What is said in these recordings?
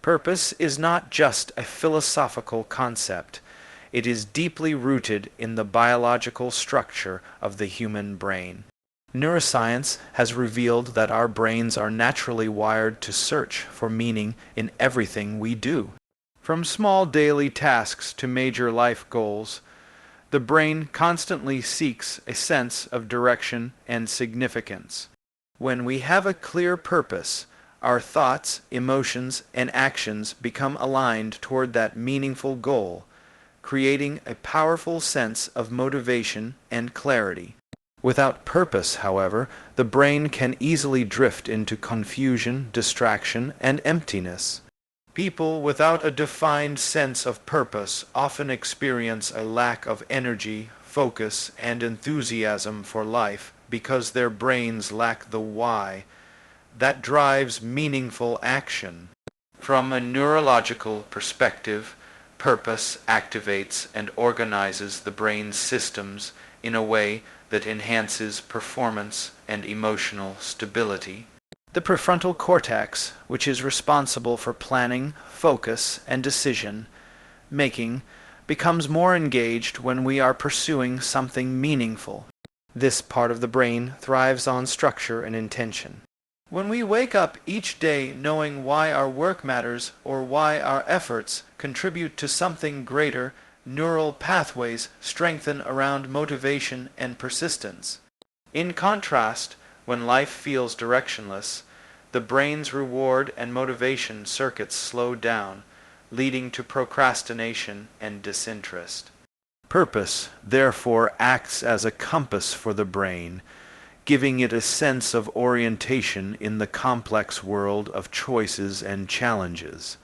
Purpose is not just a philosophical concept. It is deeply rooted in the biological structure of the human brain. Neuroscience has revealed that our brains are naturally wired to search for meaning in everything we do. From small daily tasks to major life goals, the brain constantly seeks a sense of direction and significance. When we have a clear purpose, our thoughts, emotions, and actions become aligned toward that meaningful goal, creating a powerful sense of motivation and clarity. Without purpose, however, the brain can easily drift into confusion, distraction, and emptiness. People without a defined sense of purpose often experience a lack of energy, focus, and enthusiasm for life because their brains lack the why that drives meaningful action. From a neurological perspective, purpose activates and organizes the brain's systems in a way that enhances performance and emotional stability. The prefrontal cortex, which is responsible for planning, focus, and decision making, becomes more engaged when we are pursuing something meaningful. This part of the brain thrives on structure and intention. When we wake up each day knowing why our work matters or why our efforts contribute to something greater, neural pathways strengthen around motivation and persistence. In contrast, when life feels directionless, the brain's reward and motivation circuits slow down, leading to procrastination and disinterest. Purpose, therefore, acts as a compass for the brain, giving it a sense of orientation in the complex world of choices and challenges.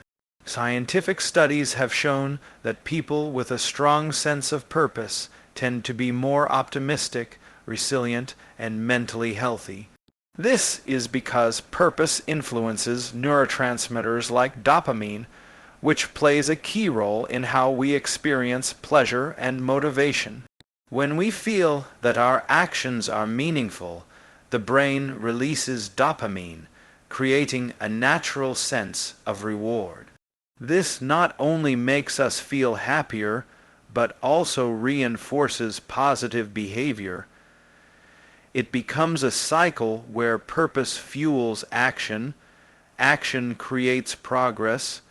Scientific studies have shown that people with a strong sense of purpose tend to be more optimistic, resilient, and mentally healthy. This is because purpose influences neurotransmitters like dopamine, which plays a key role in how we experience pleasure and motivation. When we feel that our actions are meaningful, the brain releases dopamine, creating a natural sense of reward. This not only makes us feel happier, but also reinforces positive behavior. It becomes a cycle where purpose fuels action, action creates progress,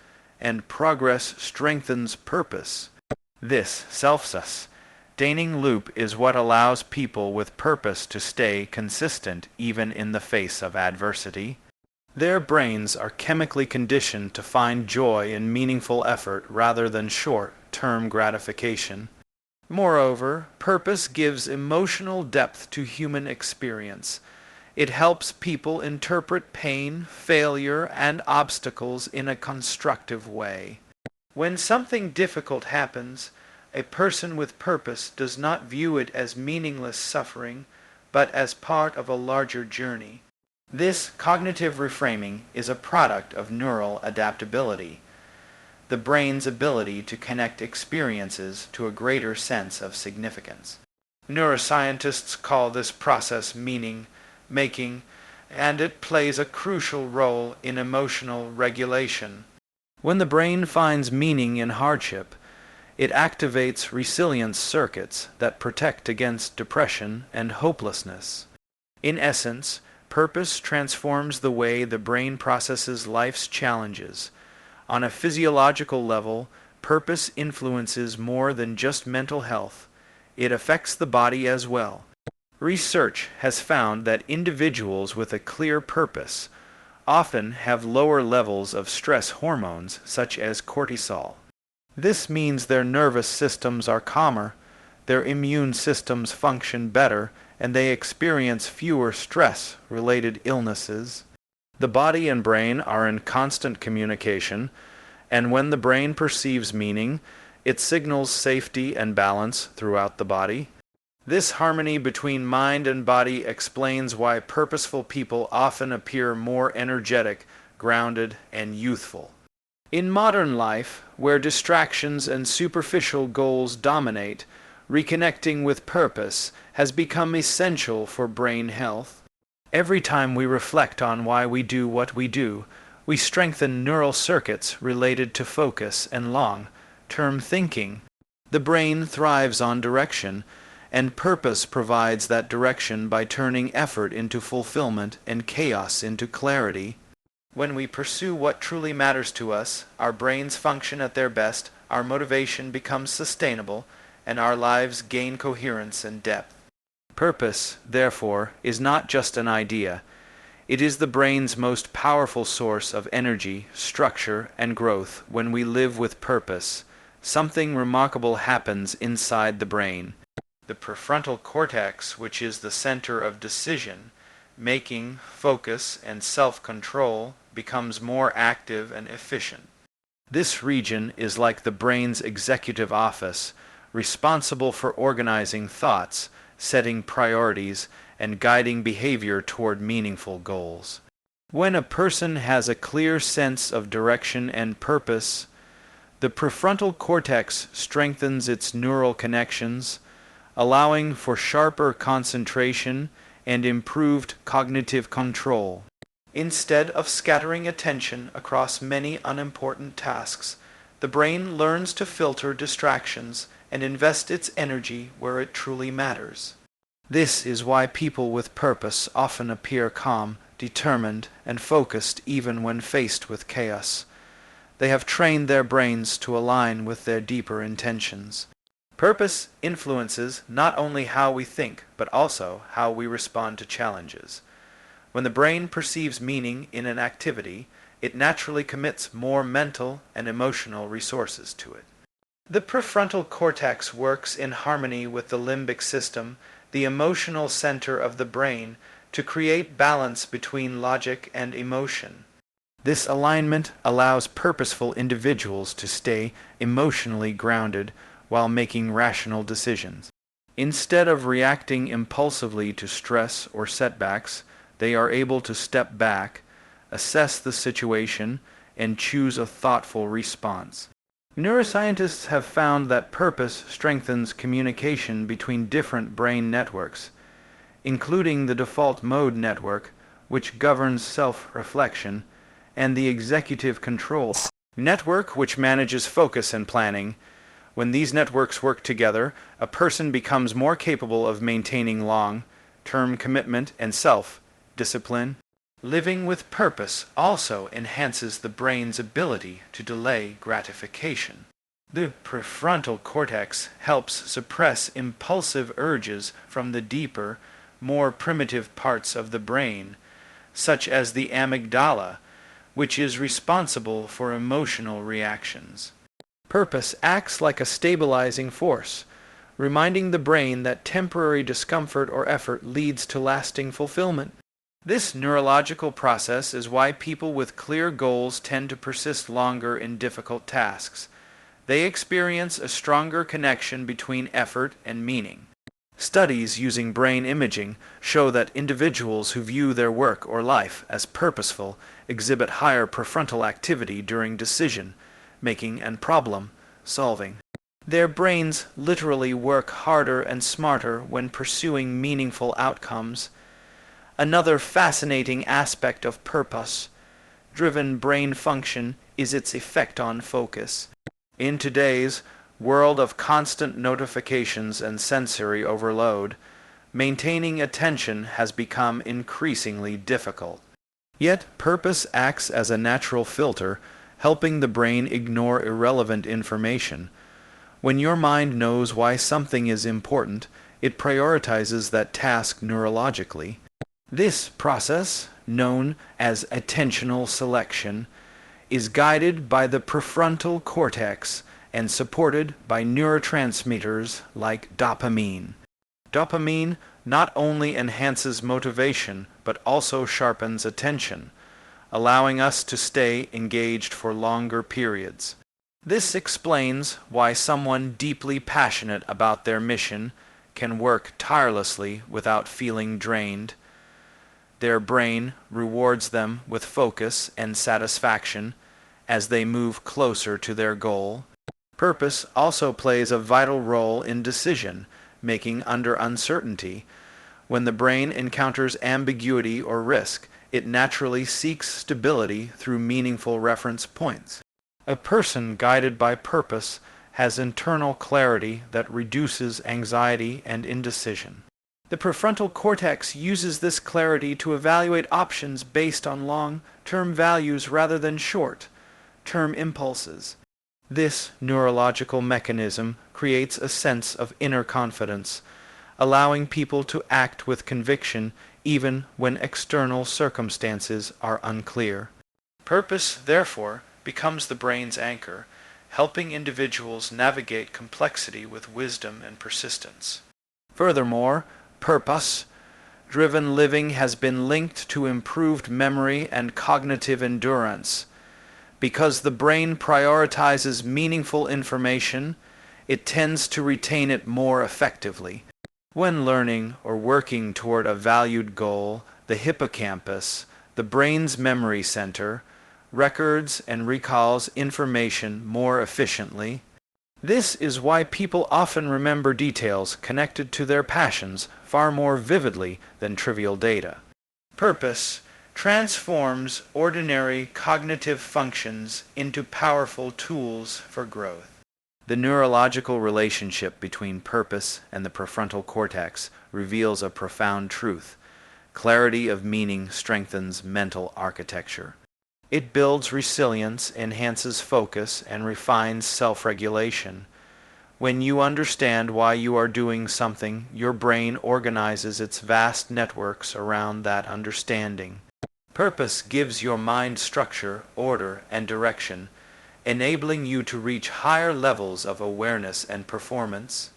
and progress strengthens purpose. This self-sustaining loop is what allows people with purpose to stay consistent even in the face of adversity. Their brains are chemically conditioned to find joy in meaningful effort rather than short-term gratification. Moreover, purpose gives emotional depth to human experience. It helps people interpret pain, failure, and obstacles in a constructive way. When something difficult happens, a person with purpose does not view it as meaningless suffering, but as part of a larger journey. This cognitive reframing is a product of neural adaptability, the brain's ability to connect experiences to a greater sense of significance. Neuroscientists call this process meaning making, and it plays a crucial role in emotional regulation. When the brain finds meaning in hardship, it activates resilience circuits that protect against depression and hopelessness. In essence, purpose transforms the way the brain processes life's challenges. On a physiological level, purpose influences more than just mental health. It affects the body as well. Research has found that individuals with a clear purpose often have lower levels of stress hormones such as cortisol. This means their nervous systems are calmer, their immune systems function better, and they experience fewer stress-related illnesses. The body and brain are in constant communication, and when the brain perceives meaning, it signals safety and balance throughout the body. This harmony between mind and body explains why purposeful people often appear more energetic, grounded, and youthful. In modern life, where distractions and superficial goals dominate, reconnecting with purpose has become essential for brain health. Every time we reflect on why we do what we do, We strengthen neural circuits related to focus and long-term thinking. The brain thrives on direction, and purpose provides that direction by turning effort into fulfillment and chaos into clarity. When we pursue what truly matters to us, our brains function at their best, our motivation becomes sustainable, and our lives gain coherence and depth. Purpose, therefore, is not just an idea. It is the brain's most powerful source of energy, structure, and growth. When we live with purpose, something remarkable happens inside the brain. The prefrontal cortex, which is the center of decision, making, focus, and self-control, becomes more active and efficient. This region is like the brain's executive office, responsible for organizing thoughts, setting priorities, and guiding behavior toward meaningful goals. When a person has a clear sense of direction and purpose, the prefrontal cortex strengthens its neural connections, allowing for sharper concentration and improved cognitive control. Instead of scattering attention across many unimportant tasks, the brain learns to filter distractions and invest its energy where it truly matters. This is why people with purpose often appear calm, determined, and focused even when faced with chaos. They have trained their brains to align with their deeper intentions. Purpose influences not only how we think, but also how we respond to challenges. When the brain perceives meaning in an activity, it naturally commits more mental and emotional resources to it. The prefrontal cortex works in harmony with the limbic system, the emotional center of the brain, to create balance between logic and emotion. This alignment allows purposeful individuals to stay emotionally grounded while making rational decisions. Instead of reacting impulsively to stress or setbacks, they are able to step back, assess the situation, and choose a thoughtful response. Neuroscientists have found that purpose strengthens communication between different brain networks, including the default mode network, which governs self-reflection, and the executive control network, which manages focus and planning. When these networks work together, a person becomes more capable of maintaining long-term commitment and self-discipline. Living with purpose also enhances the brain's ability to delay gratification. The prefrontal cortex helps suppress impulsive urges from the deeper, more primitive parts of the brain, such as the amygdala, which is responsible for emotional reactions. Purpose acts like a stabilizing force, reminding the brain that temporary discomfort or effort leads to lasting fulfillment. This neurological process is why people with clear goals tend to persist longer in difficult tasks. They experience a stronger connection between effort and meaning. Studies using brain imaging show that individuals who view their work or life as purposeful exhibit higher prefrontal activity during decision-making and problem-solving. Their brains literally work harder and smarter when pursuing meaningful outcomes. Another fascinating aspect of purpose-driven brain function is its effect on focus. In today's world of constant notifications and sensory overload, maintaining attention has become increasingly difficult. Yet, purpose acts as a natural filter, helping the brain ignore irrelevant information. When your mind knows why something is important, it prioritizes that task neurologically. This process, known as attentional selection, is guided by the prefrontal cortex and supported by neurotransmitters like dopamine. Dopamine not only enhances motivation but also sharpens attention, allowing us to stay engaged for longer periods. This explains why someone deeply passionate about their mission can work tirelessly without feeling drained. Their brain rewards them with focus and satisfaction as they move closer to their goal. Purpose also plays a vital role in decision-making under uncertainty. When the brain encounters ambiguity or risk, It naturally seeks stability through meaningful reference points. A person guided by purpose has internal clarity that reduces anxiety and indecision. The prefrontal cortex uses this clarity to evaluate options based on long-term values rather than short-term impulses. This neurological mechanism creates a sense of inner confidence, allowing people to act with conviction even when external circumstances are unclear. Purpose, therefore, becomes the brain's anchor, helping individuals navigate complexity with wisdom and persistence. Furthermore, purpose-driven living has been linked to improved memory and cognitive endurance. Because the brain prioritizes meaningful information, it tends to retain it more effectively. When learning or working toward a valued goal, the hippocampus, the brain's memory center, records and recalls information more efficiently. This is why people often remember details connected to their passions far more vividly than trivial data. Purpose transforms ordinary cognitive functions into powerful tools for growth. The neurological relationship between purpose and the prefrontal cortex reveals a profound truth. Clarity of meaning strengthens mental architecture. It builds resilience, enhances focus, and refines self-regulation. When you understand why you are doing something, your brain organizes its vast networks around that understanding. Purpose gives your mind structure, order, and direction, enabling you to reach higher levels of awareness and performance.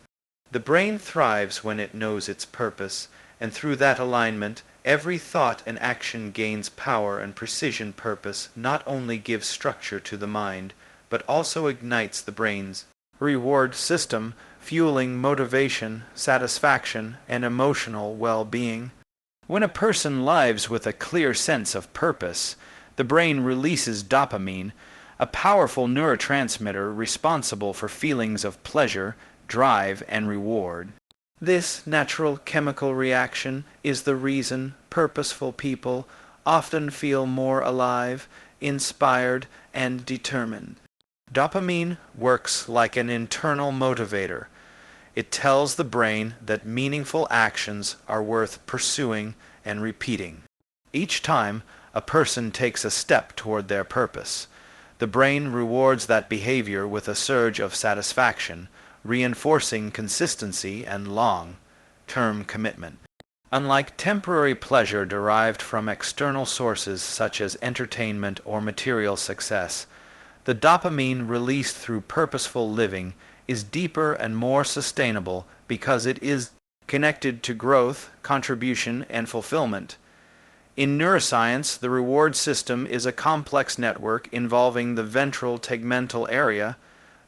The brain thrives when it knows its purpose, and through that alignment, every thought and action gains power and precision. Purpose not only gives structure to the mind, but also ignites the brain's reward system, fueling motivation, satisfaction, and emotional well-being. When a person lives with a clear sense of purpose, the brain releases dopamine, a powerful neurotransmitter responsible for feelings of pleasure, drive, and reward. This natural chemical reaction is the reason purposeful people often feel more alive, inspired, and determined. Dopamine works like an internal motivator. It tells the brain that meaningful actions are worth pursuing and repeating. Each time a person takes a step toward their purpose, the brain rewards that behavior with a surge of satisfaction, reinforcing consistency and long-term commitment. Unlike temporary pleasure derived from external sources such as entertainment or material success, the dopamine released through purposeful living is deeper and more sustainable because it is connected to growth, contribution, and fulfillment. In neuroscience, the reward system is a complex network involving the ventral tegmental area,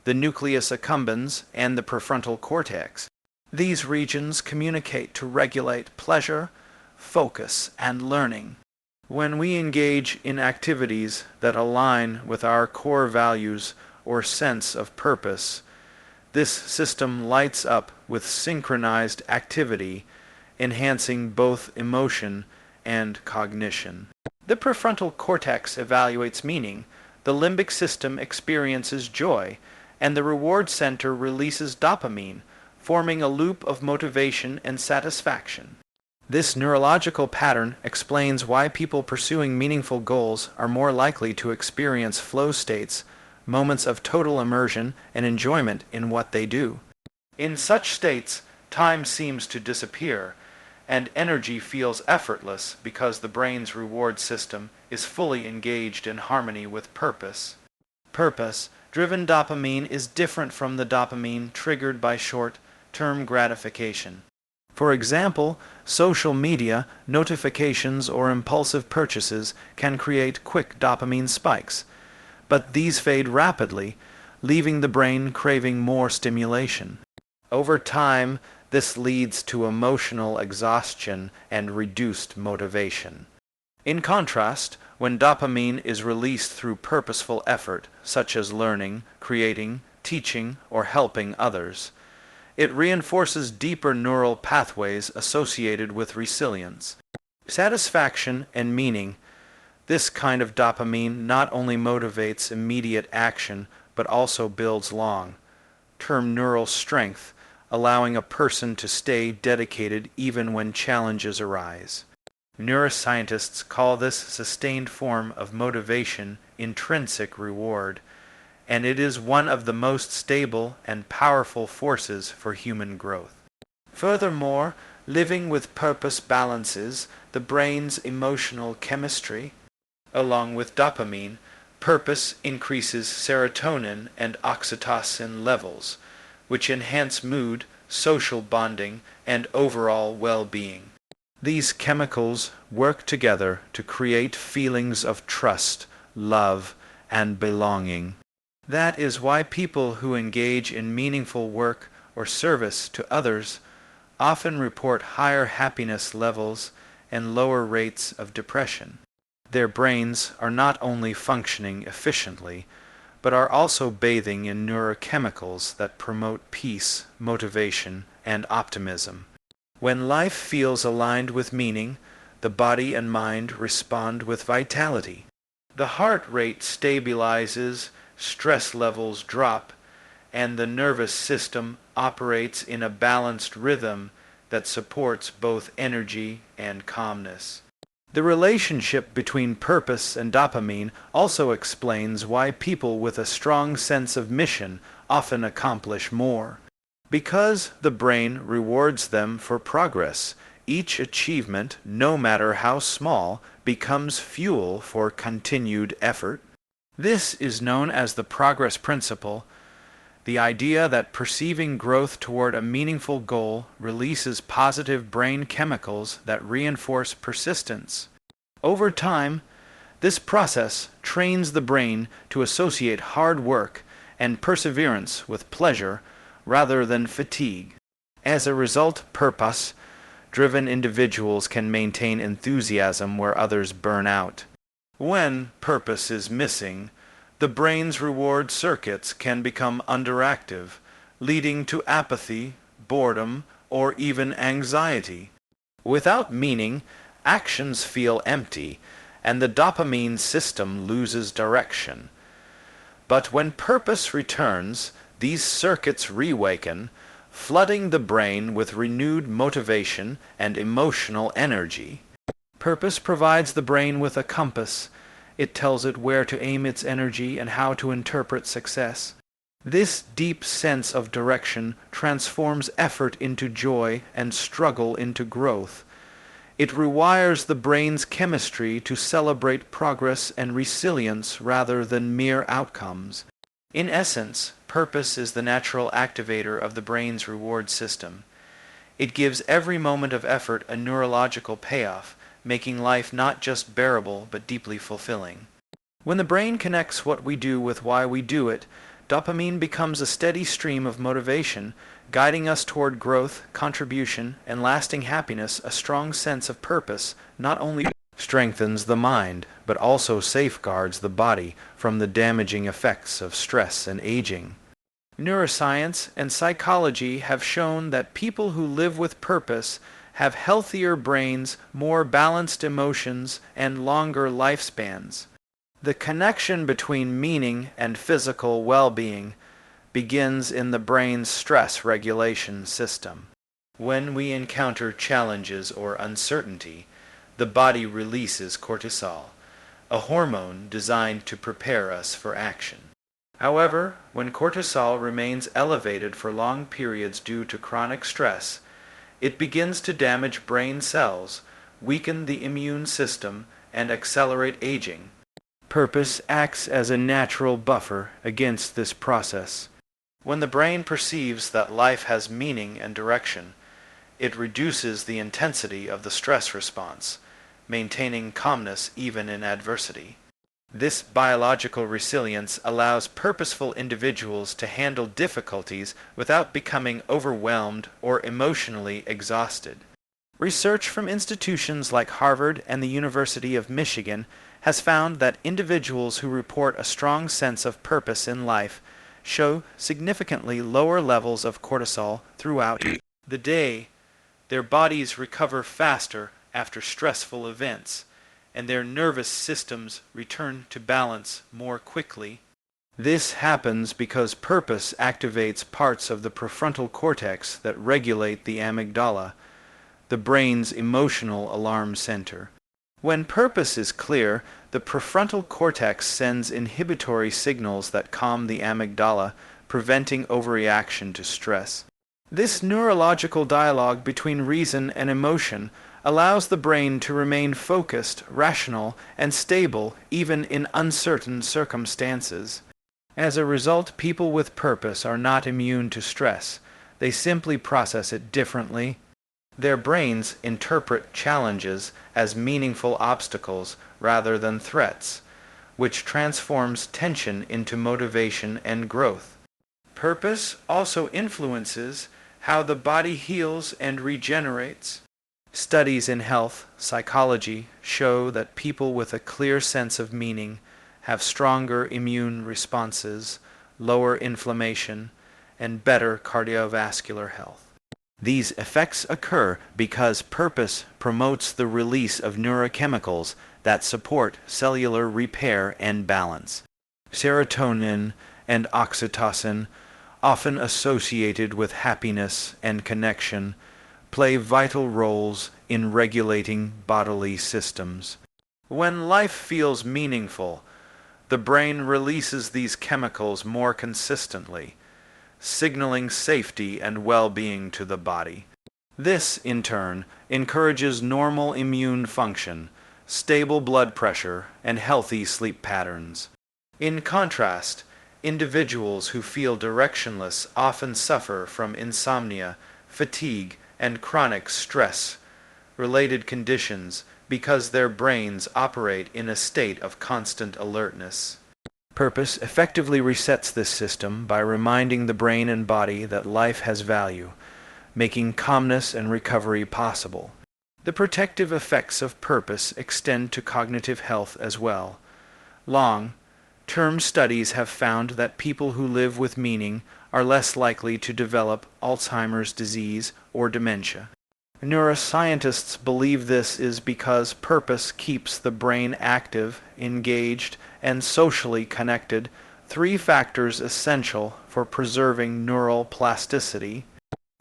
the nucleus accumbens, and the prefrontal cortex. These regions communicate to regulate pleasure, focus, and learning. When we engage in activities that align with our core values or sense of purpose, this system lights up with synchronized activity, enhancing both emotion and cognition. The prefrontal cortex evaluates meaning, the limbic system experiences joy, and the reward center releases dopamine, forming a loop of motivation and satisfaction. This neurological pattern explains why people pursuing meaningful goals are more likely to experience flow states, moments of total immersion and enjoyment in what they do. In such states, time seems to disappear, and energy feels effortless because the brain's reward system is fully engaged in harmony with purpose. Purpose-driven dopamine is different from the dopamine triggered by short-term gratification. For example, social media, notifications, or impulsive purchases can create quick dopamine spikes, but these fade rapidly, leaving the brain craving more stimulation. Over time, this leads to emotional exhaustion and reduced motivation. In contrast, when dopamine is released through purposeful effort, such as learning, creating, teaching, or helping others, it reinforces deeper neural pathways associated with resilience. Satisfaction and meaning. This kind of dopamine not only motivates immediate action, but also builds long-term neural strength, allowing a person to stay dedicated even when challenges arise. Neuroscientists call this sustained form of motivation intrinsic reward, and it is one of the most stable and powerful forces for human growth. Furthermore, living with purpose balances the brain's emotional chemistry. Along with dopamine, purpose increases serotonin and oxytocin levels, which enhance mood, social bonding, and overall well-being. These chemicals work together to create feelings of trust, love, and belonging. That is why people who engage in meaningful work or service to others often report higher happiness levels and lower rates of depression. Their brains are not only functioning efficiently, but are also bathing in neurochemicals that promote peace, motivation, and optimism. When life feels aligned with meaning, the body and mind respond with vitality. The heart rate stabilizes, stress levels drop, and the nervous system operates in a balanced rhythm that supports both energy and calmness. The relationship between purpose and dopamine also explains why people with a strong sense of mission often accomplish more. Because the brain rewards them for progress, each achievement, no matter how small, becomes fuel for continued effort. This is known as the progress principle, the idea that perceiving growth toward a meaningful goal releases positive brain chemicals that reinforce persistence. Over time, this process trains the brain to associate hard work and perseverance with pleasure rather than fatigue. As a result, purpose-driven individuals can maintain enthusiasm where others burn out. When purpose is missing, the brain's reward circuits can become underactive, leading to apathy, boredom, or even anxiety. Without meaning, actions feel empty, and the dopamine system loses direction. But when purpose returns, these circuits reawaken, flooding the brain with renewed motivation and emotional energy. Purpose provides the brain with a compass. It tells it where to aim its energy and how to interpret success. This deep sense of direction transforms effort into joy and struggle into growth. It rewires the brain's chemistry to celebrate progress and resilience rather than mere outcomes. In essence, purpose is the natural activator of the brain's reward system. It gives every moment of effort a neurological payoff, making life not just bearable but deeply fulfilling. When the brain connects what we do with why we do it, dopamine becomes a steady stream of motivation, guiding us toward growth, contribution, and lasting happiness. A strong sense of purpose not only strengthens the mind, but also safeguards the body from the damaging effects of stress and aging. Neuroscience and psychology have shown that people who live with purpose have healthier brains, more balanced emotions, and longer lifespans. The connection between meaning and physical well-being begins in the brain's stress regulation system. When we encounter challenges or uncertainty, the body releases cortisol, a hormone designed to prepare us for action. However, when cortisol remains elevated for long periods due to chronic stress, it begins to damage brain cells, weaken the immune system, and accelerate aging. Purpose acts as a natural buffer against this process. When the brain perceives that life has meaning and direction, it reduces the intensity of the stress response, maintaining calmness even in adversity. This biological resilience allows purposeful individuals to handle difficulties without becoming overwhelmed or emotionally exhausted. Research from institutions like Harvard and the University of Michigan has found that individuals who report a strong sense of purpose in life show significantly lower levels of cortisol throughout the day. Their bodies recover faster after stressful events, and their nervous systems return to balance more quickly. This happens because purpose activates parts of the prefrontal cortex that regulate the amygdala, the brain's emotional alarm center. When purpose is clear, the prefrontal cortex sends inhibitory signals that calm the amygdala, preventing overreaction to stress. This neurological dialogue between reason and emotion allows the brain to remain focused, rational, and stable even in uncertain circumstances. As a result, people with purpose are not immune to stress. They simply process it differently. Their brains interpret challenges as meaningful obstacles rather than threats, which transforms tension into motivation and growth. Purpose also influences how the body heals and regenerates. Studies in health psychology show that people with a clear sense of meaning have stronger immune responses, lower inflammation, and better cardiovascular health. These effects occur because purpose promotes the release of neurochemicals that support cellular repair and balance. Serotonin and oxytocin, often associated with happiness and connection, play vital roles in regulating bodily systems. When life feels meaningful, the brain releases these chemicals more consistently, signaling safety and well-being to the body. This, in turn, encourages normal immune function, stable blood pressure, and healthy sleep patterns. In contrast, individuals who feel directionless often suffer from insomnia, fatigue, and chronic stress-related conditions because their brains operate in a state of constant alertness. Purpose effectively resets this system by reminding the brain and body that life has value, making calmness and recovery possible. The protective effects of purpose extend to cognitive health as well. Long-term studies have found that people who live with meaning are less likely to develop Alzheimer's disease or dementia. Neuroscientists believe this is because purpose keeps the brain active, engaged, and socially connected, three factors essential for preserving neural plasticity.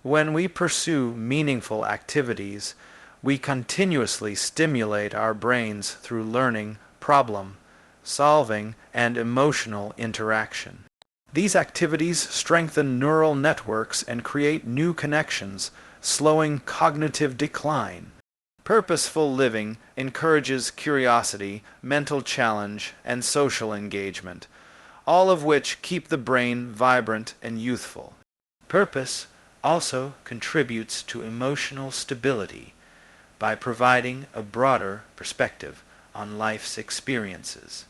When we pursue meaningful activities, we continuously stimulate our brains through learning, problem solving, and emotional interaction. These activities strengthen neural networks and create new connections, slowing cognitive decline. Purposeful living encourages curiosity, mental challenge, and social engagement, all of which keep the brain vibrant and youthful. Purpose also contributes to emotional stability by providing a broader perspective on life's experiences.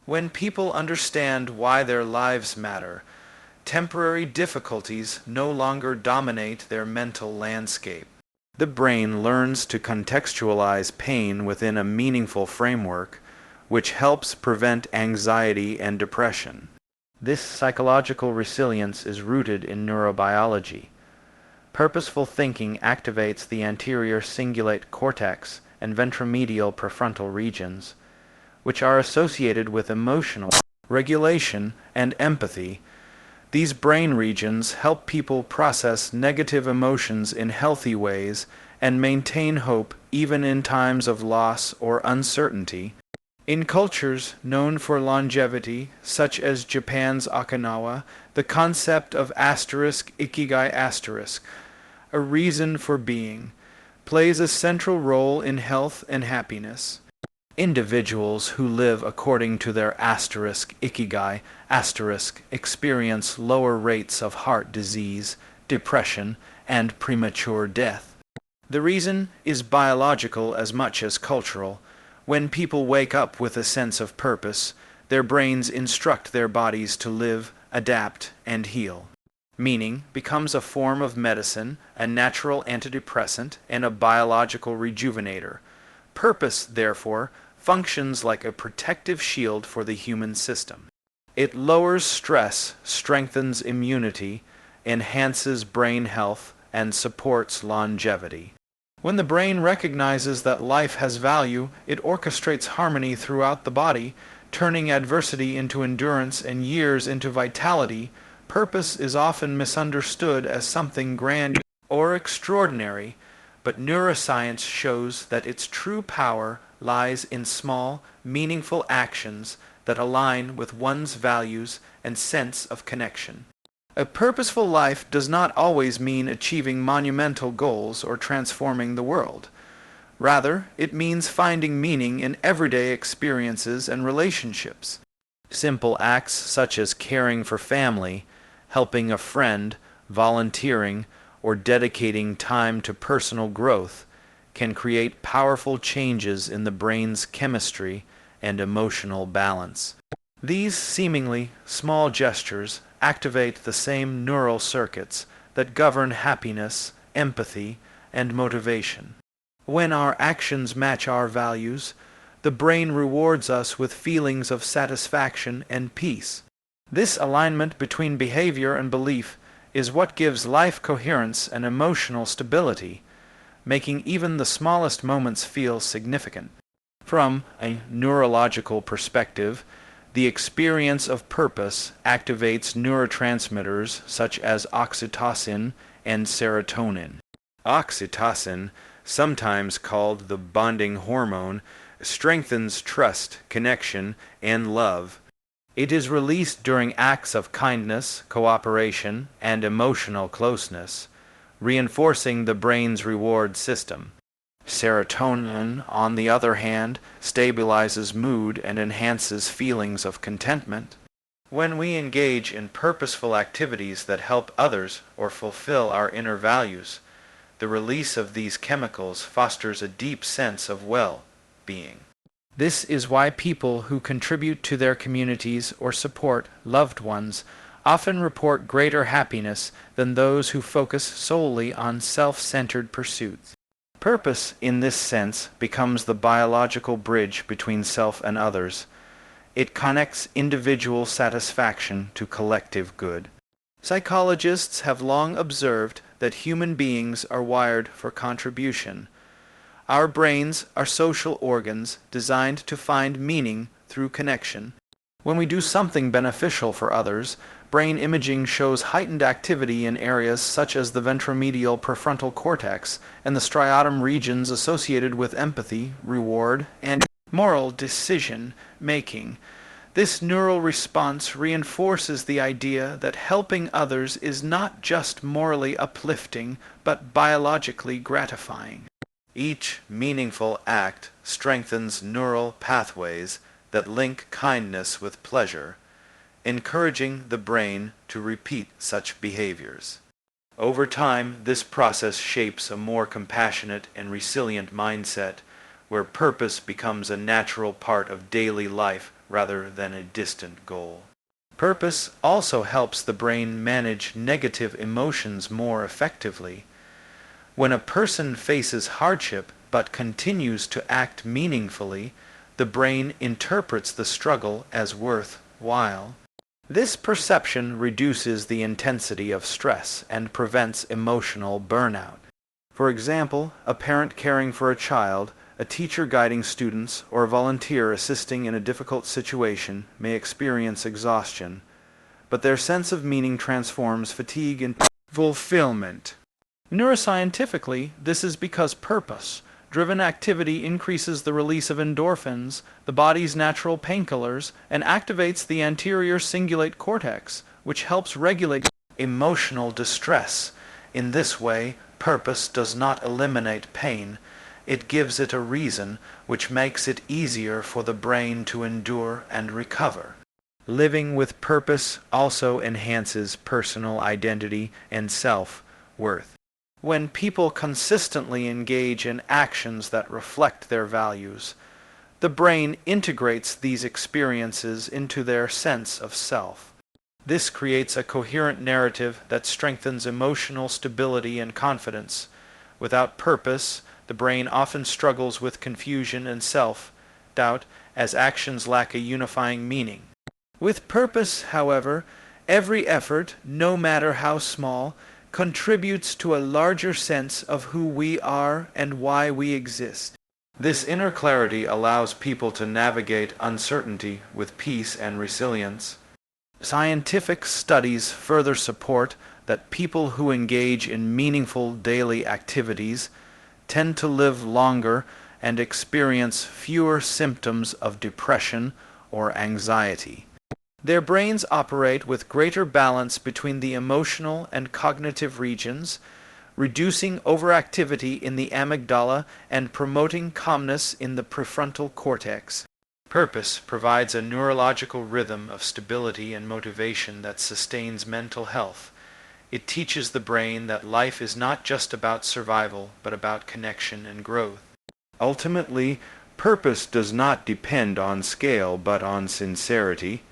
When people understand why their lives matter, temporary difficulties no longer dominate their mental landscape. The brain learns to contextualize pain within a meaningful framework, which helps prevent anxiety and depression. This psychological resilience is rooted in neurobiology. Purposeful thinking activates the anterior cingulate cortex and ventromedial prefrontal regions, which are associated with emotional regulation and empathy. These brain regions help people process negative emotions in healthy ways and maintain hope even in times of loss or uncertainty. In cultures known for longevity, such as Japan's Okinawa, the concept of ikigai*, a reason for being, plays a central role in health and happiness. Individuals who live according to their ikigai* experience lower rates of heart disease, depression, and premature death. The reason is biological as much as cultural. When people wake up with a sense of purpose, their brains instruct their bodies to live, adapt, and heal. Meaning becomes a form of medicine, a natural antidepressant, and a biological rejuvenator. Purpose, therefore, functions like a protective shield for the human system. It lowers stress, strengthens immunity, enhances brain health, and supports longevity. When the brain recognizes that life has value, it orchestrates harmony throughout the body, turning adversity into endurance and years into vitality. Purpose is often misunderstood as something grand or extraordinary, but neuroscience shows that its true power lies in small, meaningful actions that align with one's values and sense of connection. A purposeful life does not always mean achieving monumental goals or transforming the world. Rather, it means finding meaning in everyday experiences and relationships. Simple acts such as caring for family, helping a friend, volunteering, or dedicating time to personal growth can create powerful changes in the brain's chemistry and emotional balance. These seemingly small gestures activate the same neural circuits that govern happiness, empathy, and motivation. When our actions match our values, the brain rewards us with feelings of satisfaction and peace. This alignment between behavior and belief is what gives life coherence and emotional stability, making even the smallest moments feel significant. From a neurological perspective, the experience of purpose activates neurotransmitters such as oxytocin and serotonin. Oxytocin, sometimes called the bonding hormone, strengthens trust, connection, and love. It is released during acts of kindness, cooperation, and emotional closeness, reinforcing the brain's reward system. Serotonin, on the other hand, stabilizes mood and enhances feelings of contentment. When we engage in purposeful activities that help others or fulfill our inner values, the release of these chemicals fosters a deep sense of well-being. This is why people who contribute to their communities or support loved ones often report greater happiness than those who focus solely on self-centered pursuits. Purpose, in this sense, becomes the biological bridge between self and others. It connects individual satisfaction to collective good. Psychologists have long observed that human beings are wired for contribution. Our brains are social organs designed to find meaning through connection. When we do something beneficial for others, brain imaging shows heightened activity in areas such as the ventromedial prefrontal cortex and the striatum regions associated with empathy, reward, and moral decision making. This neural response reinforces the idea that helping others is not just morally uplifting, but biologically gratifying. Each meaningful act strengthens neural pathways that link kindness with pleasure, encouraging the brain to repeat such behaviors. Over time, this process shapes a more compassionate and resilient mindset, where purpose becomes a natural part of daily life rather than a distant goal. Purpose also helps the brain manage negative emotions more effectively. When a person faces hardship but continues to act meaningfully, the brain interprets the struggle as worthwhile. This perception reduces the intensity of stress and prevents emotional burnout. For example, a parent caring for a child, a teacher guiding students, or a volunteer assisting in a difficult situation may experience exhaustion, but their sense of meaning transforms fatigue into fulfillment. Neuroscientifically, this is because purpose-driven activity increases the release of endorphins, the body's natural painkillers, and activates the anterior cingulate cortex, which helps regulate emotional distress. In this way, purpose does not eliminate pain. It gives it a reason, which makes it easier for the brain to endure and recover. Living with purpose also enhances personal identity and self-worth. When people consistently engage in actions that reflect their values, the brain integrates these experiences into their sense of self. This creates a coherent narrative that strengthens emotional stability and confidence. Without purpose, the brain often struggles with confusion and self-doubt as actions lack a unifying meaning. With purpose, however, every effort, no matter how small, contributes to a larger sense of who we are and why we exist. This inner clarity allows people to navigate uncertainty with peace and resilience. Scientific studies further support that people who engage in meaningful daily activities tend to live longer and experience fewer symptoms of depression or anxiety. Their brains operate with greater balance between the emotional and cognitive regions, reducing overactivity in the amygdala and promoting calmness in the prefrontal cortex. Purpose provides a neurological rhythm of stability and motivation that sustains mental health. It teaches the brain that life is not just about survival, but about connection and growth. Ultimately, purpose does not depend on scale, but on sincerity.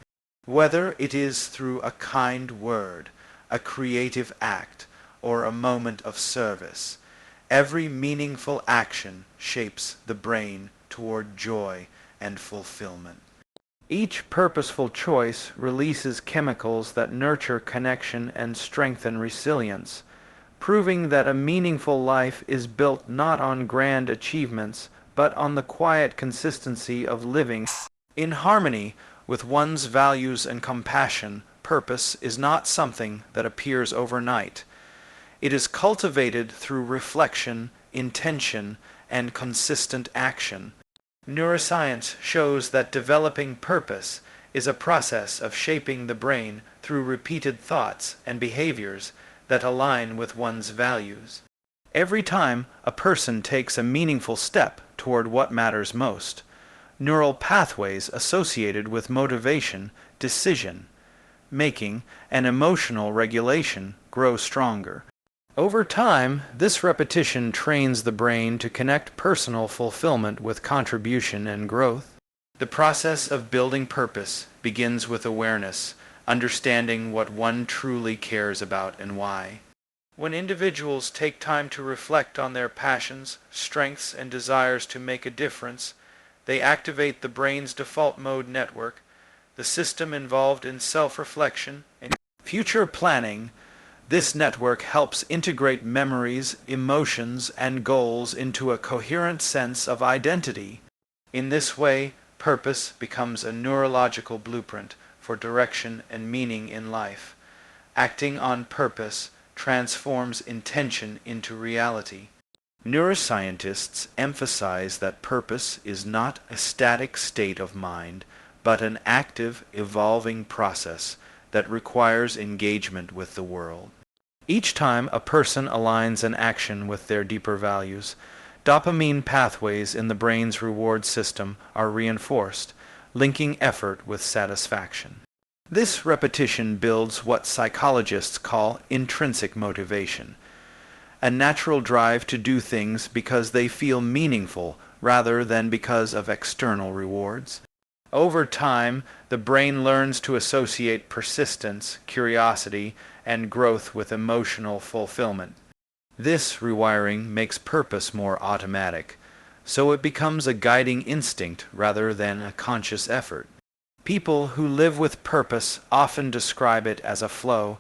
Whether it is through a kind word, a creative act, or a moment of service, every meaningful action shapes the brain toward joy and fulfillment. Each purposeful choice releases chemicals that nurture connection and strengthen resilience, proving that a meaningful life is built not on grand achievements, but on the quiet consistency of living in harmony with one's values and compassion. Purpose is not something that appears overnight. It is cultivated through reflection, intention, and consistent action. Neuroscience shows that developing purpose is a process of shaping the brain through repeated thoughts and behaviors that align with one's values. Every time a person takes a meaningful step toward what matters most, neural pathways associated with motivation, decision making, and emotional regulation grow stronger. Over time, this repetition trains the brain to connect personal fulfillment with contribution and growth. The process of building purpose begins with awareness, understanding what one truly cares about and why. When individuals take time to reflect on their passions, strengths, and desires to make a difference, they activate the brain's default mode network, the system involved in self-reflection and future planning. This network helps integrate memories, emotions, and goals into a coherent sense of identity. In this way, purpose becomes a neurological blueprint for direction and meaning in life. Acting on purpose transforms intention into reality. Neuroscientists emphasize that purpose is not a static state of mind, but an active, evolving process that requires engagement with the world. Each time a person aligns an action with their deeper values, dopamine pathways in the brain's reward system are reinforced, linking effort with satisfaction. This repetition builds what psychologists call intrinsic motivation, a natural drive to do things because they feel meaningful rather than because of external rewards. Over time, the brain learns to associate persistence, curiosity, and growth with emotional fulfillment. This rewiring makes purpose more automatic, so it becomes a guiding instinct rather than a conscious effort. People who live with purpose often describe it as a flow,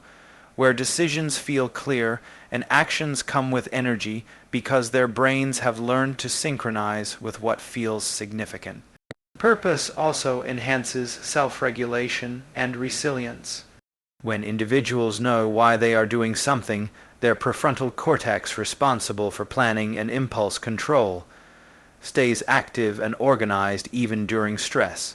where decisions feel clear and actions come with energy because their brains have learned to synchronize with what feels significant. Purpose also enhances self-regulation and resilience. When individuals know why they are doing something, their prefrontal cortex, responsible for planning and impulse control, stays active and organized even during stress.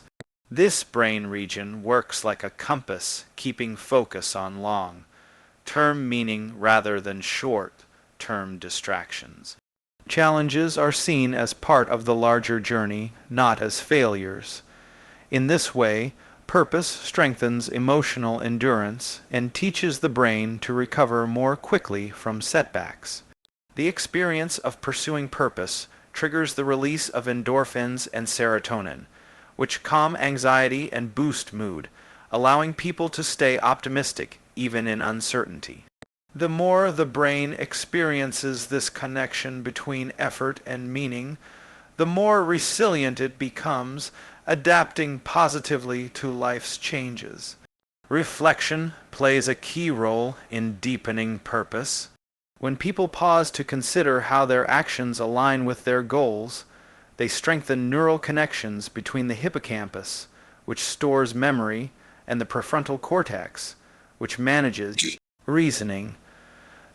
This brain region works like a compass, keeping focus on long-term meaning rather than short-term distractions. Challenges are seen as part of the larger journey, not as failures. In this way, purpose strengthens emotional endurance and teaches the brain to recover more quickly from setbacks. The experience of pursuing purpose triggers the release of endorphins and serotonin, which calm anxiety and boost mood, allowing people to stay optimistic even in uncertainty. The more the brain experiences this connection between effort and meaning, the more resilient it becomes, adapting positively to life's changes. Reflection, plays a key role in deepening purpose. When people pause to consider how their actions align with their goals, they strengthen neural connections between the hippocampus, which stores memory, and the prefrontal cortex, which manages reasoning.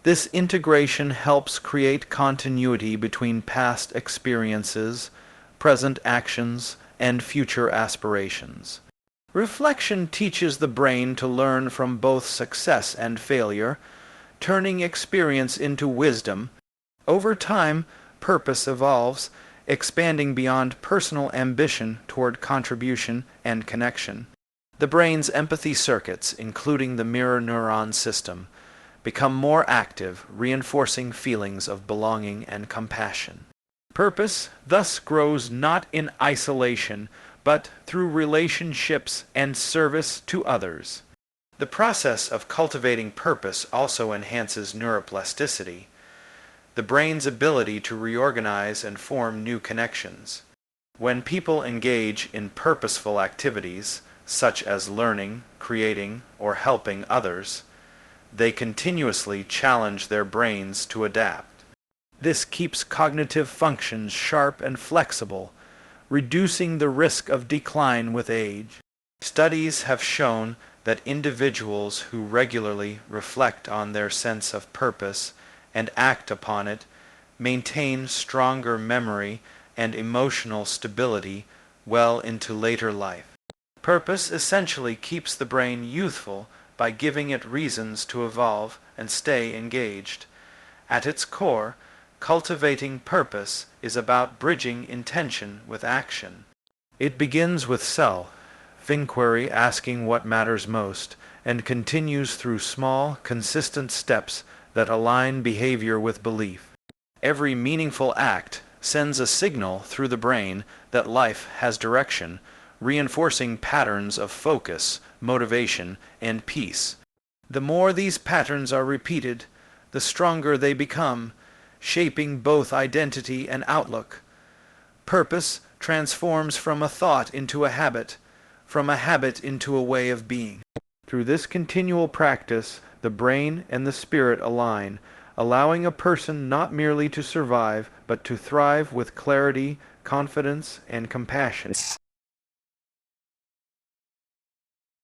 This integration helps create continuity between past experiences, present actions, and future aspirations. Reflection teaches the brain to learn from both success and failure, turning experience into wisdom. Over time, purpose evolves, expanding beyond personal ambition toward contribution and connection. The brain's empathy circuits, including the mirror neuron system, become more active, reinforcing feelings of belonging and compassion. Purpose thus grows not in isolation, but through relationships and service to others. The process of cultivating purpose also enhances neuroplasticity, the brain's ability to reorganize and form new connections. When people engage in purposeful activities, such as learning, creating, or helping others, they continuously challenge their brains to adapt. This keeps cognitive functions sharp and flexible, reducing the risk of decline with age. Studies have shown that individuals who regularly reflect on their sense of purpose and act upon it maintain stronger memory and emotional stability well into later life. Purpose essentially keeps the brain youthful by giving it reasons to evolve and stay engaged. At its core, cultivating purpose is about bridging intention with action. It begins with self-inquiry, asking what matters most, and continues through small, consistent steps that align behavior with belief. Every meaningful act sends a signal through the brain that life has direction, reinforcing patterns of focus, motivation, and peace. The more these patterns are repeated, the stronger they become, shaping both identity and outlook. Purpose transforms from a thought into a habit, from a habit into a way of being. Through this continual practice, the brain and the spirit align, allowing a person not merely to survive, but to thrive with clarity, confidence, and compassion.